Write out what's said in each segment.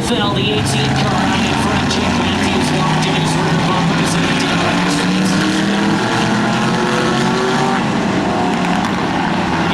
Holfeld, the 18 car out in front. Jake Matthews locked in his rear bumpers and the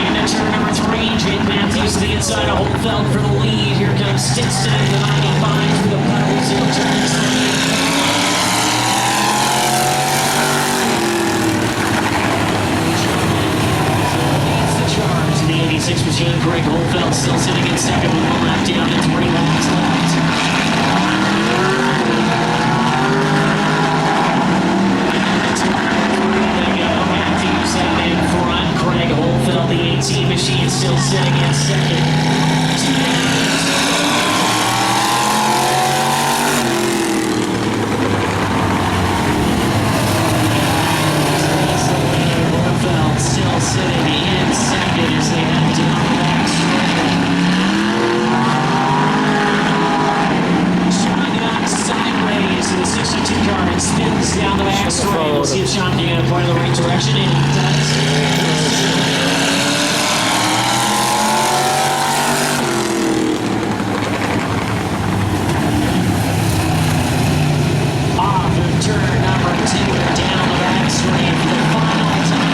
into turn number 3, Jake Matthews to the inside of Holfeld for the lead. Here comes Stinson in the 95 for the Pirates in turn 3. The 86 machine, Greg Holfeld still sitting in second with 1 lap down and 3 laps left. There you go, Matthews out in front. Greg Holfeld, the 18 machine, still sitting in second. Holfeld still sitting in second as they head down the back straight. Sean got sideways in the 62 car and spins down the back straight. We'll see if Sean can point in the right direction, and he does. Off of turn number 2, down the back straight for the final time.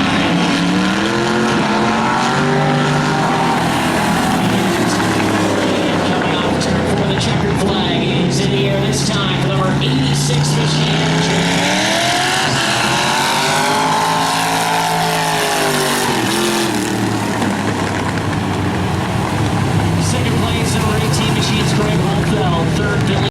Coming off turn 4, the checkered flag is in the air this time for number 86 machine. Second place, number 18 machines, Greg Holfeld. Third, Billy.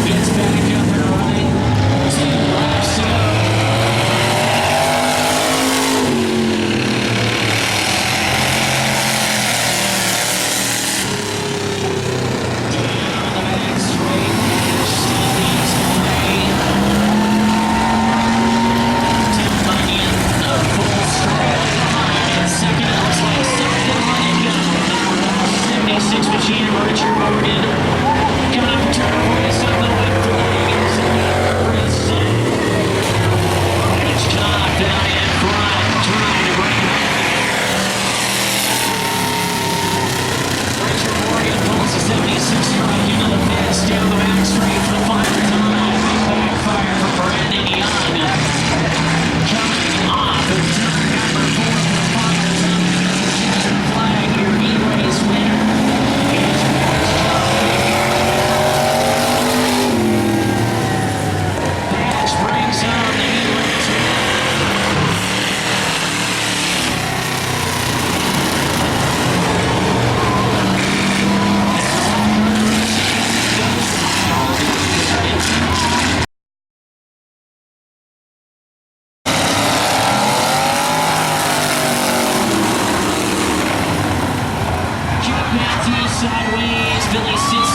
Gets back up and running. 2 laps to go.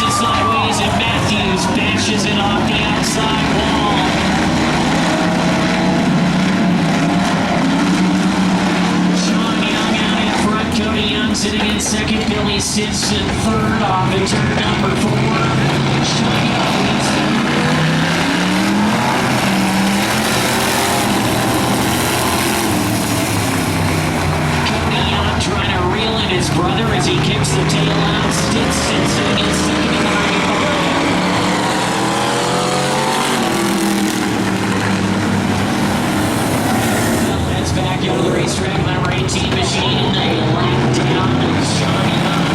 it sideways, and Matthews bashes it off the outside wall. Sean Young out in front. Cody Young sitting in second. Billy Simpson third off at turn number 4. Sean Young leads third. Trying to reel in his brother as he kicks the tail out. Stinson sitting in second in the 95. That's back into the racetrack. Number 18 machine. They lock down Sean Young.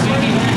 piggyback.